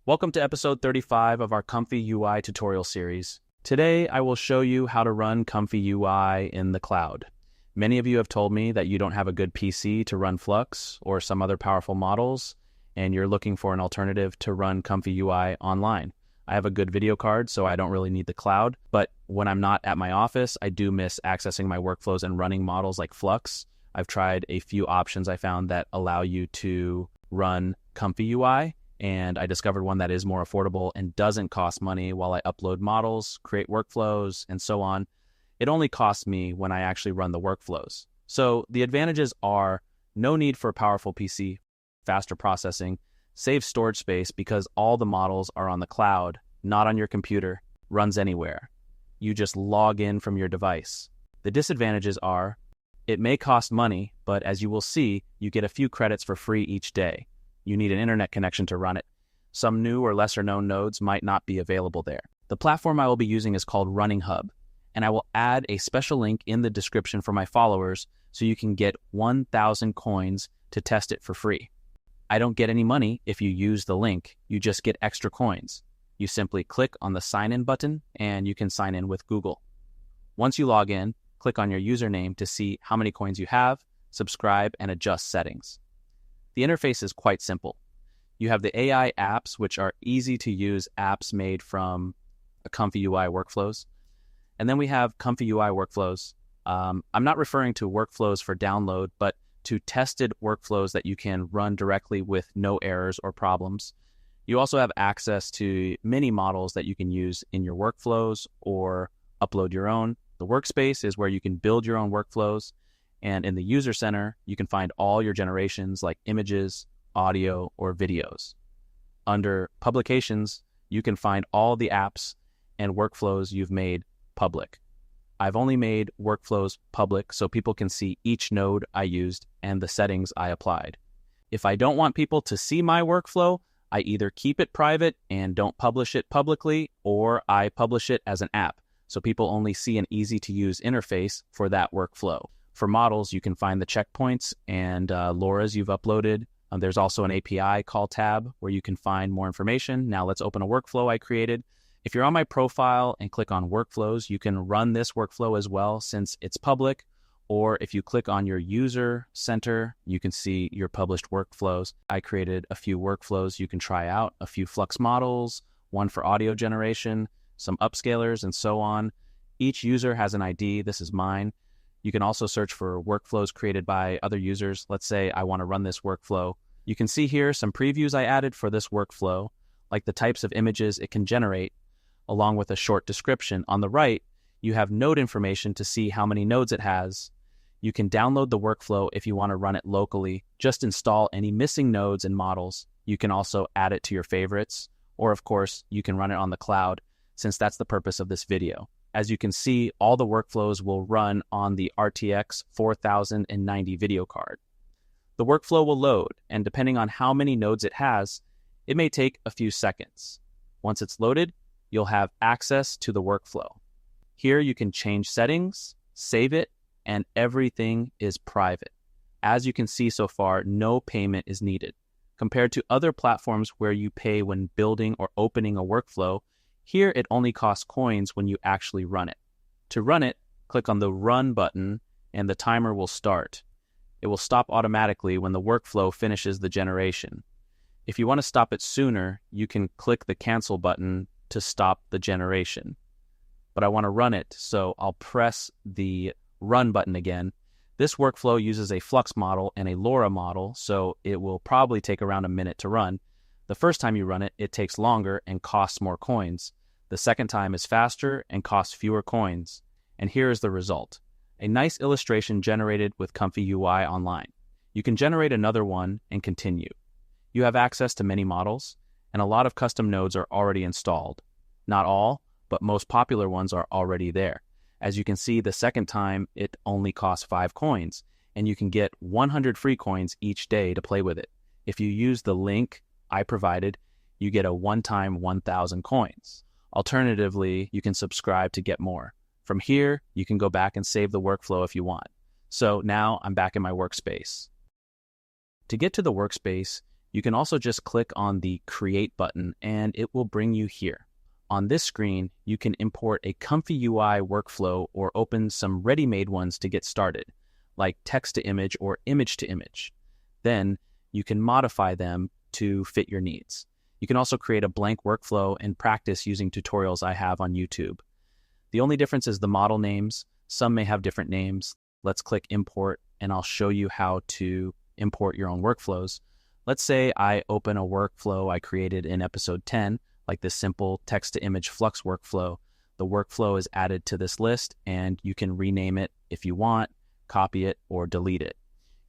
Welcome to episode 35 of our ComfyUI tutorial series. Today, I will show you how to run ComfyUI in the cloud. Many of you have told me that you don't have a good PC to run Flux or some other powerful models, and you're looking for an alternative to run ComfyUI online. I have a good video card, so I don't really need the cloud, but when I'm not at my office, I do miss accessing my workflows and running models like Flux. I've tried a few options I found that allow you to run ComfyUI, and I discovered one that is more affordable and doesn't cost money while I upload models, create workflows, and so on. It only costs me when I actually run the workflows. So the advantages are no need for a powerful PC, faster processing, save storage space because all the models are on the cloud, not on your computer, runs anywhere. You just log in from your device. The disadvantages are it may cost money, but as you will see, you get a few credits for free each day. You need an internet connection to run it. Some new or lesser known nodes might not be available there. The platform I will be using is called RunningHub, and I will add a special link in the description for my followers so you can get 1,000 coins to test it for free. I don't get any money if you use the link, you just get extra coins. You simply click on the sign in button and you can sign in with Google. Once you log in, click on your username to see how many coins you have, subscribe, and adjust settings. The interface is quite simple. You have the AI apps, which are easy to use apps made from ComfyUI workflows. And then we have ComfyUI workflows. I'm not referring to workflows for download, but to tested workflows that you can run directly with no errors or problems. You also have access to many models that you can use in your workflows or upload your own. The workspace is where you can build your own workflows. And in the user center, you can find all your generations like images, audio, or videos. Under publications, you can find all the apps and workflows you've made public. I've only made workflows public so people can see each node I used and the settings I applied. If I don't want people to see my workflow, I either keep it private and don't publish it publicly, or I publish it as an app so people only see an easy-to-use interface for that workflow. For models, you can find the checkpoints and Loras you've uploaded. There's also an API call tab where you can find more information. Now let's open a workflow I created. If you're on my profile and click on workflows, you can run this workflow as well since it's public. Or if you click on your user center, you can see your published workflows. I created a few workflows you can try out, a few Flux models, one for audio generation, some upscalers, and so on. Each user has an ID. This is mine. You can also search for workflows created by other users. Let's say I want to run this workflow. You can see here some previews I added for this workflow, like the types of images it can generate, along with a short description. On the right, you have node information to see how many nodes it has. You can download the workflow if you want to run it locally. Just install any missing nodes and models. You can also add it to your favorites, or of course, you can run it on the cloud, since that's the purpose of this video. As you can see, all the workflows will run on the RTX 4090 video card. The workflow will load, and depending on how many nodes it has, it may take a few seconds. Once it's loaded, you'll have access to the workflow. Here you can change settings, save it, and everything is private. As you can see so far, no payment is needed. Compared to other platforms where you pay when building or opening a workflow, here, it only costs coins when you actually run it. To run it, click on the Run button and the timer will start. It will stop automatically when the workflow finishes the generation. If you want to stop it sooner, you can click the Cancel button to stop the generation. But I want to run it, so I'll press the Run button again. This workflow uses a Flux model and a Lora model, so it will probably take around a minute to run. The first time you run it, it takes longer and costs more coins. The second time is faster and costs fewer coins. And here is the result. A nice illustration generated with ComfyUI online. You can generate another one and continue. You have access to many models, and a lot of custom nodes are already installed. Not all, but most popular ones are already there. As you can see, the second time, it only costs 5 coins, and you can get 100 free coins each day to play with it. If you use the link I provided, you get a one-time 1,000 coins. Alternatively, you can subscribe to get more. From here, you can go back and save the workflow if you want. So now I'm back in my workspace. To get to the workspace, You can also just click on the Create button and it will bring you here. On this screen, you can import a ComfyUI workflow or open some ready-made ones to get started, like text-to-image or image-to-image. Then you can modify them to fit your needs. You can also create a blank workflow and practice using tutorials I have on YouTube. The only difference is the model names. Some may have different names. Let's click Import, and I'll show you how to import your own workflows. Let's say I open a workflow I created in episode 10, like this simple text-to-image Flux workflow. The workflow is added to this list, and you can rename it if you want, copy it, or delete it.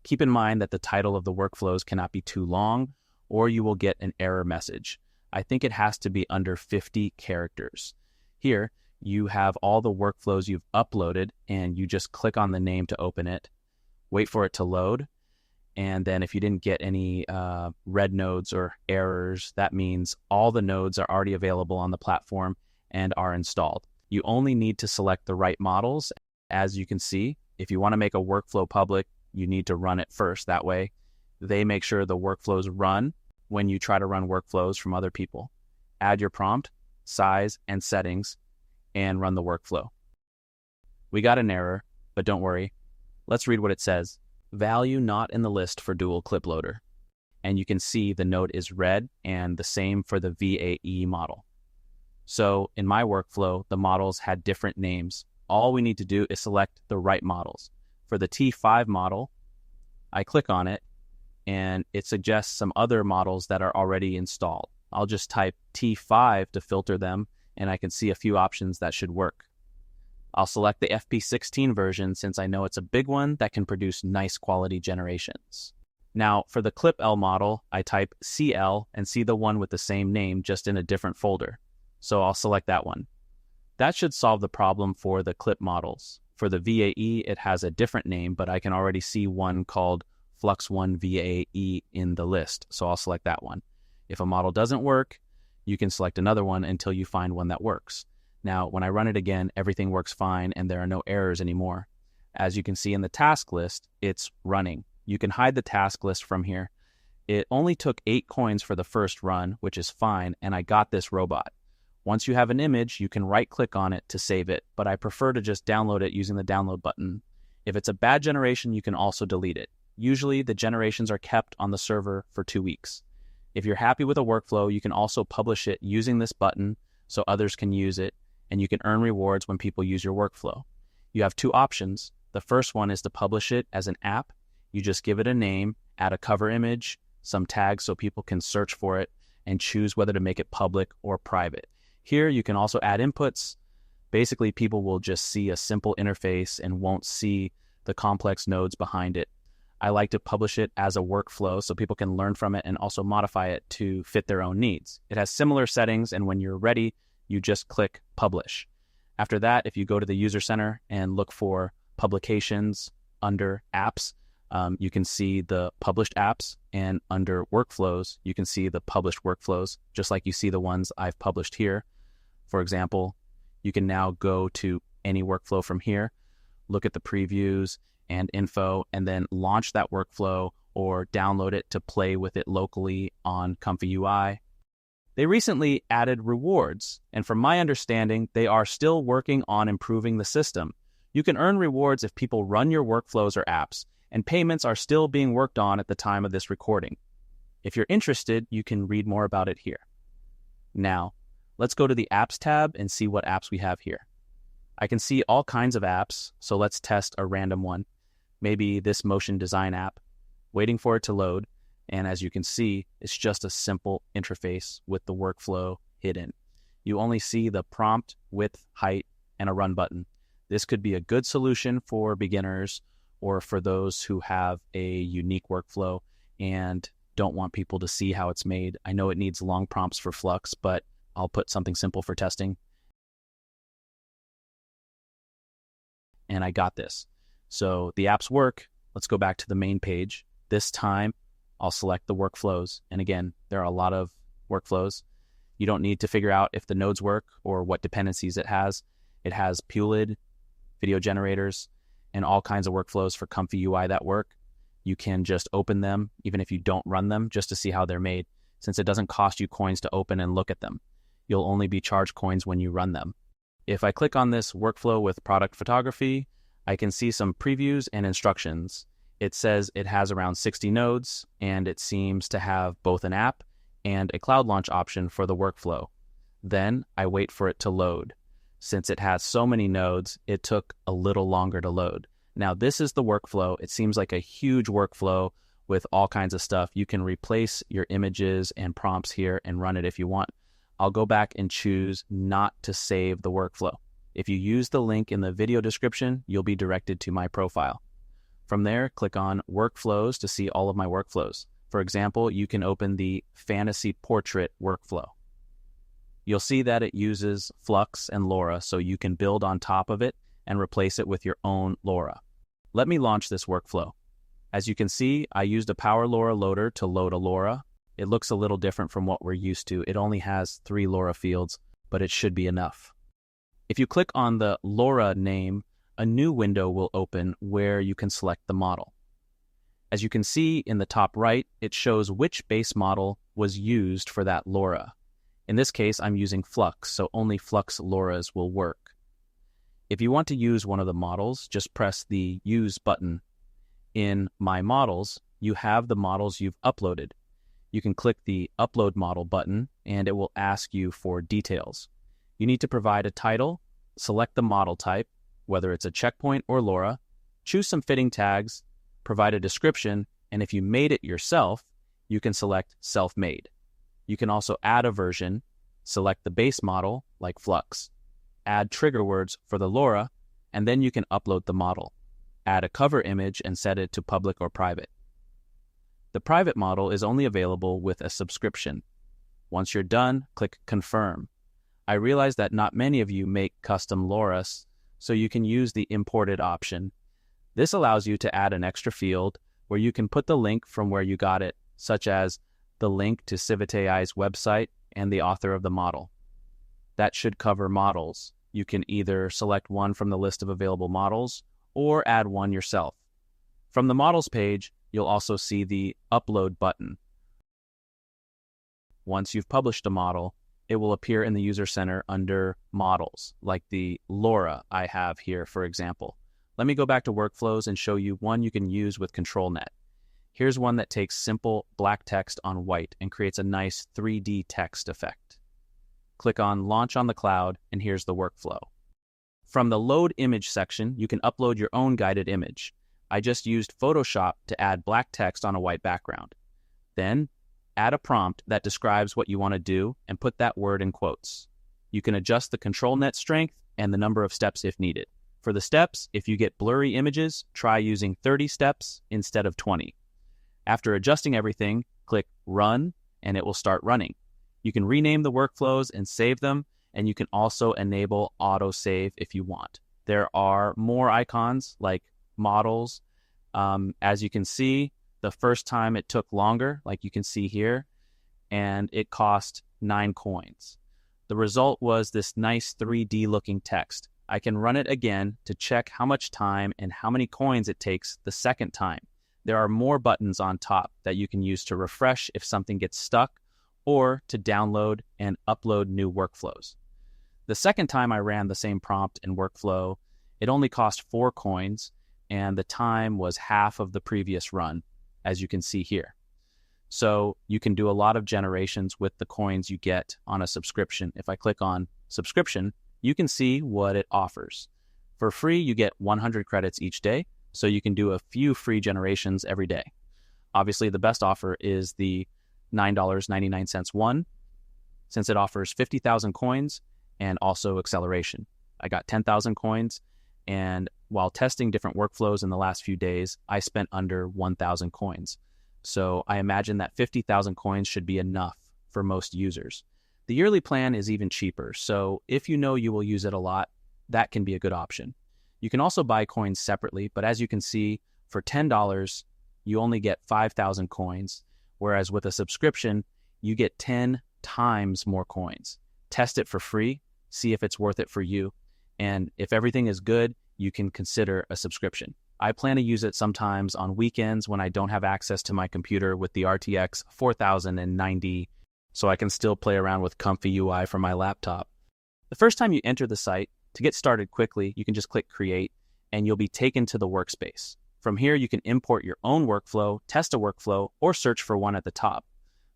Keep in mind that the title of the workflows cannot be too long, or you will get an error message. I think it has to be under 50 characters. Here, you have all the workflows you've uploaded, and you just click on the name to open it, wait for it to load, and then if you didn't get any red nodes or errors, that means all the nodes are already available on the platform and are installed. You only need to select the right models. As you can see, if you want to make a workflow public, you need to run it first. That way, they make sure the workflows run when you try to run workflows from other people. Add your prompt, size, and settings, and run the workflow. We got an error, but don't worry. Let's read what it says. Value not in the list for dual clip loader. And you can see the node is red, and the same for the VAE model. So in my workflow, the models had different names. All we need to do is select the right models. For the T5 model, I click on it, and it suggests some other models that are already installed. I'll just type T5 to filter them, and I can see a few options that should work. I'll select the FP16 version since I know it's a big one that can produce nice quality generations. Now, for the ClipL model, I type CL and see the one with the same name just in a different folder. So I'll select that one. That should solve the problem for the clip models. For the VAE, it has a different name, but I can already see one called Flux1 VAE in the list, so I'll select that one. If a model doesn't work, you can select another one until you find one that works. Now, when I run it again, everything works fine and there are no errors anymore. As you can see in the task list, it's running. You can hide the task list from here. It only took 8 coins for the first run, which is fine, and I got this robot. Once you have an image, you can right-click on it to save it, but I prefer to just download it using the download button. If it's a bad generation, you can also delete it. Usually, the generations are kept on the server for 2 weeks. If you're happy with a workflow, you can also publish it using this button so others can use it, and you can earn rewards when people use your workflow. You have 2 options. The first one is to publish it as an app. You just give it a name, add a cover image, some tags so people can search for it, and choose whether to make it public or private. Here, you can also add inputs. Basically, people will just see a simple interface and won't see the complex nodes behind it. I like to publish it as a workflow so people can learn from it and also modify it to fit their own needs. It has similar settings, and when you're ready, you just click Publish. After that, if you go to the User Center and look for Publications under Apps, you can see the published apps, and under Workflows, you can see the published workflows, just like you see the ones I've published here. For example, you can now go to any workflow from here, look at the previews and info, and then launch that workflow or download it to play with it locally on ComfyUI. They recently added rewards, and from my understanding, they are still working on improving the system. You can earn rewards if people run your workflows or apps, and payments are still being worked on at the time of this recording. If you're interested, you can read more about it here. Now, let's go to the Apps tab and see what apps we have here. I can see all kinds of apps, so let's test a random one. Maybe this motion design app, waiting for it to load, and as you can see, it's just a simple interface with the workflow hidden. You only see the prompt, width, height, and a run button. This could be a good solution for beginners or for those who have a unique workflow and don't want people to see how it's made. I know it needs long prompts for Flux, but I'll put something simple for testing. And I got this. So the apps work. Let's go back to the main page. This time, I'll select the workflows. And again, there are a lot of workflows. You don't need to figure out if the nodes work or what dependencies it has. It has Pulid, video generators, and all kinds of workflows for ComfyUI that work. you can just open them even if you don't run them just to see how they're made, since it doesn't cost you coins to open and look at them. You'll only be charged coins when you run them. If I click on this workflow with product photography, I can see some previews and instructions. It says it has around 60 nodes, and it seems to have both an app and a cloud launch option for the workflow. Then I wait for it to load. Since it has so many nodes, it took a little longer to load. Now this is the workflow. It seems like a huge workflow with all kinds of stuff. You can replace your images and prompts here and run it if you want. I'll go back and choose not to save the workflow. If you use the link in the video description, you'll be directed to my profile. From there, click on Workflows to see all of my workflows. For example, you can open the Fantasy Portrait workflow. You'll see that it uses Flux and Lora, so you can build on top of it and replace it with your own Lora. Let me launch this workflow. As you can see, I used a Power Lora loader to load a Lora. It looks a little different from what we're used to. It only has 3 Lora fields, but it should be enough. If you click on the Lora name, a new window will open where you can select the model. As you can see in the top right, it shows which base model was used for that Lora. In this case, I'm using Flux, so only Flux Loras will work. If you want to use one of the models, just press the Use button. In My Models, you have the models you've uploaded. You can click the Upload Model button, and it will ask you for details. You need to provide a title, select the model type, whether it's a checkpoint or Lora, choose some fitting tags, provide a description, and if you made it yourself, you can select Self-Made. You can also add a version, select the base model, like Flux, add trigger words for the Lora, and then you can upload the model. Add a cover image and set it to public or private. The private model is only available with a subscription. Once you're done, click Confirm. I realize that not many of you make custom Loras, so you can use the imported option. This allows you to add an extra field where you can put the link from where you got it, such as the link to CivitAI's website and the author of the model. That should cover models. You can either select one from the list of available models or add one yourself. From the models page, you'll also see the Upload button. Once you've published a model, it will appear in the User Center under Models, like the Lora I have here, for example. Let me go back to Workflows and show you one you can use with ControlNet. Here's one that takes simple black text on white and creates a nice 3D text effect. Click on Launch on the Cloud, and here's the workflow. From the Load Image section, you can upload your own guided image. I just used Photoshop to add black text on a white background. Then, add a prompt that describes what you want to do and put that word in quotes. You can adjust the ControlNet strength and the number of steps if needed. For the steps, if you get blurry images, try using 30 steps instead of 20. After adjusting everything, click Run, and it will start running. You can rename the workflows and save them, and you can also enable autosave if you want. There are more icons like models. As you can see, the first time it took longer, like you can see here, and it cost 9 coins. The result was this nice 3D looking text. I can run it again to check how much time and how many coins it takes the second time. There are more buttons on top that you can use to refresh if something gets stuck or to download and upload new workflows. The second time I ran the same prompt and workflow, it only cost 4 coins and the time was half of the previous run, as you can see here. So you can do a lot of generations with the coins you get on a subscription. If I click on Subscription, you can see what it offers. For free, you get 100 credits each day, so you can do a few free generations every day. Obviously, the best offer is the $9.99 one, since it offers 50,000 coins and also acceleration. I got 10,000 coins, and while testing different workflows in the last few days, I spent under 1,000 coins. So I imagine that 50,000 coins should be enough for most users. The yearly plan is even cheaper, so if you know you will use it a lot, that can be a good option. You can also buy coins separately, but as you can see, for $10, you only get 5,000 coins, whereas with a subscription, you get 10 times more coins. Test it for free, see if it's worth it for you, and if everything is good, you can consider a subscription. I plan to use it sometimes on weekends when I don't have access to my computer with the RTX 4090, so I can still play around with ComfyUI from my laptop. The first time you enter the site, to get started quickly, you can just click Create, and you'll be taken to the workspace. From here, you can import your own workflow, test a workflow, or search for one at the top.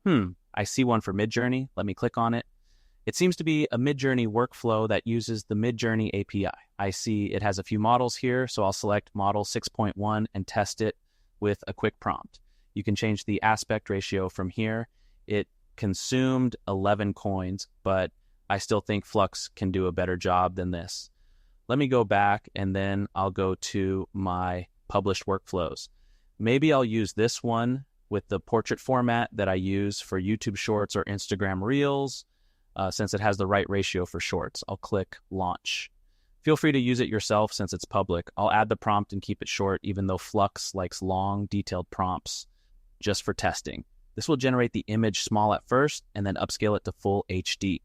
I see one for Midjourney. Let me click on it. It seems to be a Midjourney workflow that uses the Midjourney API. I see it has a few models here, so I'll select model 6.1 and test it with a quick prompt. You can change the aspect ratio from here. It consumed 11 coins, but I still think Flux can do a better job than this. Let me go back and then I'll go to my published workflows. Maybe I'll use this one with the portrait format that I use for YouTube Shorts or Instagram Reels, since it has the right ratio for shorts. I'll click Launch. Feel free to use it yourself since it's public. I'll add the prompt and keep it short, even though Flux likes long, detailed prompts just for testing. This will generate the image small at first and then upscale it to full HD.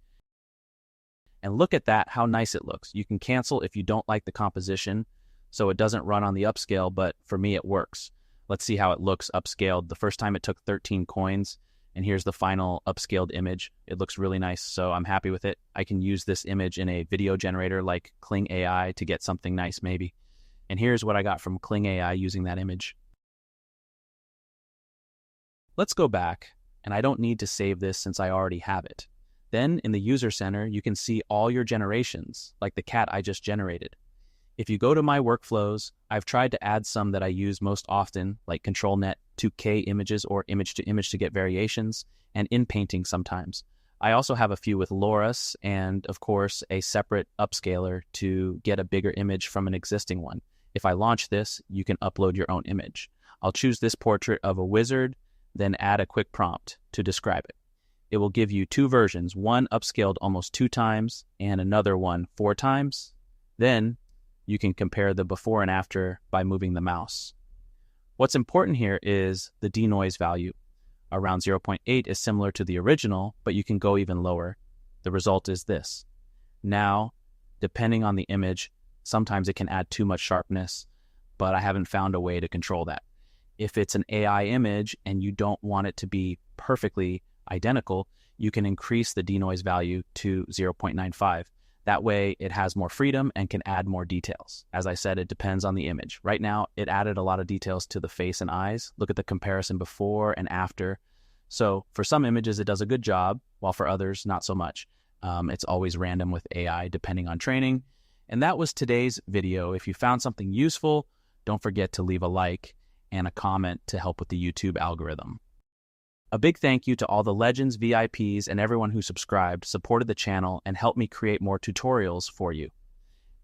And look at that, how nice it looks. You can cancel if you don't like the composition, so it doesn't run on the upscale, but for me it works. Let's see how it looks upscaled. The first time it took 13 coins, and here's the final upscaled image. It looks really nice, so I'm happy with it. I can use this image in a video generator like Kling AI to get something nice maybe. And here's what I got from Kling AI using that image. Let's go back, and I don't need to save this since I already have it. Then in the User Center, you can see all your generations, like the cat I just generated. If you go to my workflows, I've tried to add some that I use most often, like ControlNet 2K images or image to get variations, and in painting sometimes. I also have a few with Lora and, of course, a separate upscaler to get a bigger image from an existing one. If I launch this, you can upload your own image. I'll choose this portrait of a wizard, then add a quick prompt to describe it. It will give you two versions, one upscaled almost 2 times and another one 4 times. Then you can compare the before and after by moving the mouse. What's important here is the denoise value. Around 0.8 is similar to the original, but you can go even lower. The result is this. Now, depending on the image, sometimes it can add too much sharpness, but I haven't found a way to control that. If it's an AI image and you don't want it to be perfectly identical, you can increase the denoise value to 0.95. That way it has more freedom and can add more details. As I said, it depends on the image. Right now, it added a lot of details to the face and eyes. Look at the comparison before and after. So for some images, it does a good job, while for others, not so much. It's always random with AI depending on training. And that was today's video. If you found something useful, don't forget to leave a like and a comment to help with the YouTube algorithm. A big thank you to all the legends, VIPs, and everyone who subscribed, supported the channel, and helped me create more tutorials for you.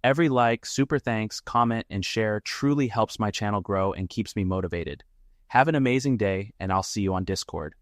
Every like, super thanks, comment, and share truly helps my channel grow and keeps me motivated. Have an amazing day, and I'll see you on Discord.